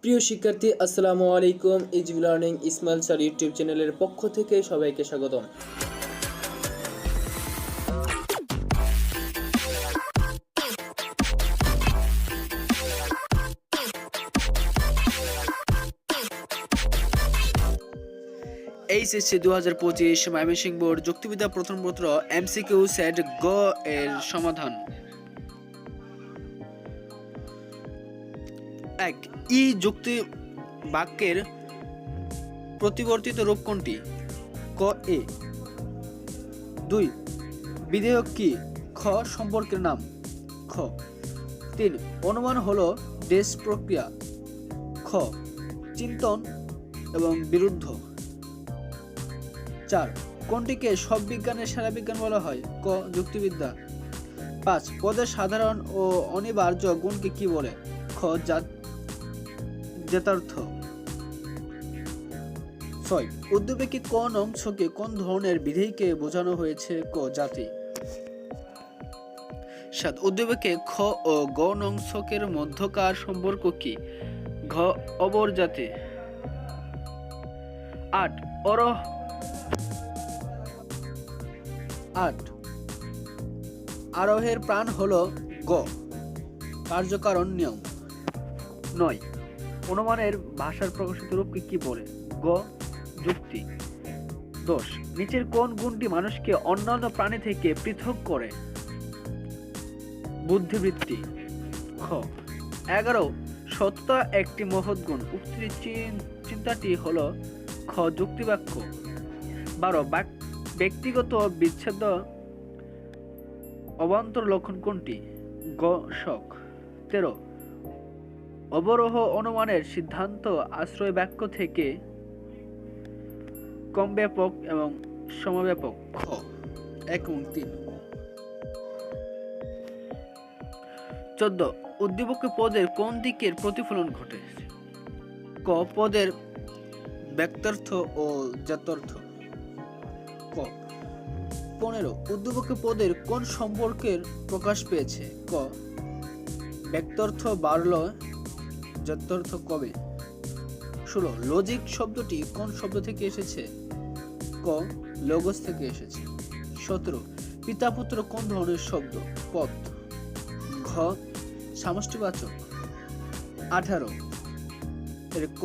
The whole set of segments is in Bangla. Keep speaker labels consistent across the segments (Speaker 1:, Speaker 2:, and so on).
Speaker 1: প্রিয় শিক্ষার্থী, আসসালামু আলাইকুম। Easy learning Ismail sir YouTube চ্যানেলের পক্ষ থেকে সবাইকে স্বাগতম। এইচএসসি 2025 ময়মনসিংহ বোর্ড যুক্তিবিদ্যা প্রথম পত্র এমসিকিউ সেট গ এর সমাধান। 1. ই যুক্তি বাক্যের প্রতিবর্তিত রূপ কোনটি? ক এ। 2. বিধেয়ক কি? খ সম্পর্কের নাম। খ। 3. অনুমান হলো ডেস প্রক্রিয়া। খ চিন্তন এবং বিরুদ্ধ। 4. কোনটিকে সব বিজ্ঞানের সেরা বিজ্ঞান বলা হয়? ক যুক্তিবিদ্যা। 5. পদের সাধারণ ও অনিবার্য গুণকে কি বলে? খ যথার্থ। 6. উদ্দীপকে কোন অংশকে কোন ধরনের বিধেয়কে বোঝানো হয়েছে? ক জাতি। 7. উদ্দীপকে খ ও গ অংশকের মধ্যকার সম্পর্ক কি? ঘ অবর জাতি। 8. আরোহের প্রাণ হলো গ কার্যকারণ নিয়ম। 9. অনুমানের ভাষার প্রকাশিত রূপকে কি বলে? গ যুক্তি। 10. নিচের কোন গুণটি মানুষকে অন্যান্য প্রাণী থেকে পৃথক করে? বুদ্ধিবৃত্তি। খ 11. সততা একটি মহৎ গুণ। উক্ত চিন্তাটি হলো খ যুক্তিবাক্য। 12. ব্যক্তিগত বিচ্ছেদ অবান্তর লক্ষণ কোনটি? গ শক। 13. অবরোহ অনুমানের সিদ্ধান্ত আশ্রয় বাক্য থেকে কম ব্যাপক এবং সমব্যাপক। খ 1 এবং 3। 14. উদ্দীপকে পদের কোন দিকের প্রতিফলন ঘটে? ক পদের ব্যক্তার্থ ও জাত্যর্থ। ক 15. উদ্দীপকে পদের কোন সম্পর্কের প্রকাশ পেয়েছে? ক ব্যক্তার্থ বাড়ল, জাত্যর্থ কবে? 16. লজিক শব্দটি কোন শব্দ থেকে এসেছে? ক লগস থেকে এসেছে। 17. পিতা পুত্র কোন ধরনের শব্দ? পদ। ঘ সমষ্টিবাচক। 18. এর ক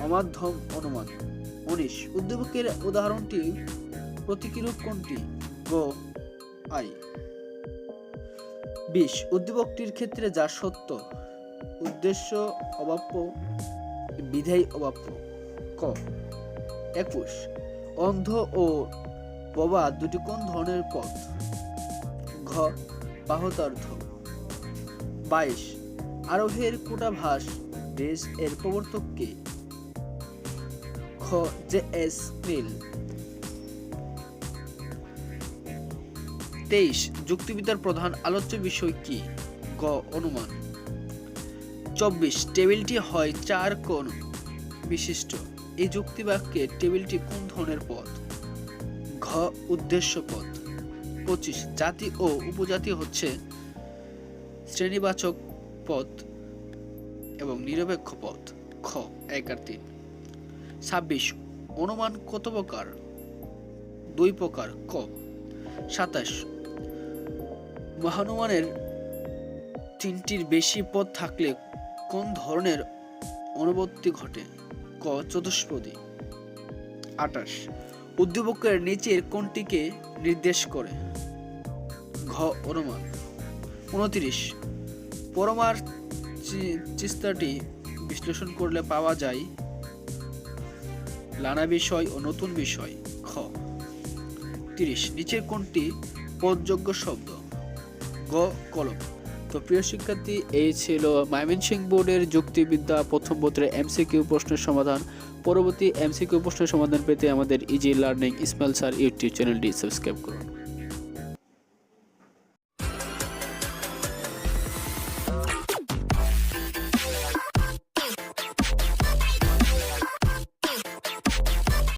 Speaker 1: অমাধ্যম অনুমান। 19. উদ্দীপকের উদাহরণটি প্রতীকীরূপ কোনটি? গ আই। 20. উদ্দীপকটির ক্ষেত্রে যা সত্য, উদ্দেশ্য অবাপ্য, বিধেয় অবাপ্য। ক 21. অন্ধ ও বোবা দুটি কোন ধরনের পদ? ঘ বাহুতার্ধ। 22. আরোহের কূটাভাস ডেস এর প্রবর্তক কে? খ জে এস মিল। 23. যুক্তিবিদ্যার প্রধান আলোচ্য বিষয় কি? গ অনুমান। 24. টেবিলটি হয় 4 কোণ বিশিষ্ট। এই যুক্তিবাক্যে টেবিলটি কোন ধরনের পদ? ঘ উদ্দেশ্য পদ। 25. জাতি ও উপজাতি হচ্ছে শ্রেণীবাচক পদ এবং নিরপেক্ষ পদ। খ 1 আর 3। 26. অনুমান কত প্রকার? 2 প্রকার। ক 27. মহানুমানের 3টির বেশি পদ থাকলে কোন ধরনের অনুবর্তী ঘটে? ক চতুষ্পদী। 28. উদ্দীপকের নিচের কোনটিকে নির্দেশ করে? ঘ অনুমান। 29. পরমার চিস্তাটি বিশ্লেষণ করলে পাওয়া যায় নানা বিষয় ও নতুন বিষয়। খ 30. নিচের কোনটি পদযোগ্য শব্দ? গ কলম। তো প্রিয় শিক্ষার্থী, এই ছিল ময়মনসিংহ বোর্ডের যুক্তিবিদ্যা প্রথম পত্রের এমসিকিউ প্রশ্নের সমাধান। পরবর্তী এমসিকিউ প্রশ্নের সমাধান পেতে আমাদের easy learning Ismail sir YouTube চ্যানেলটি সাবস্ক্রাইব করুন।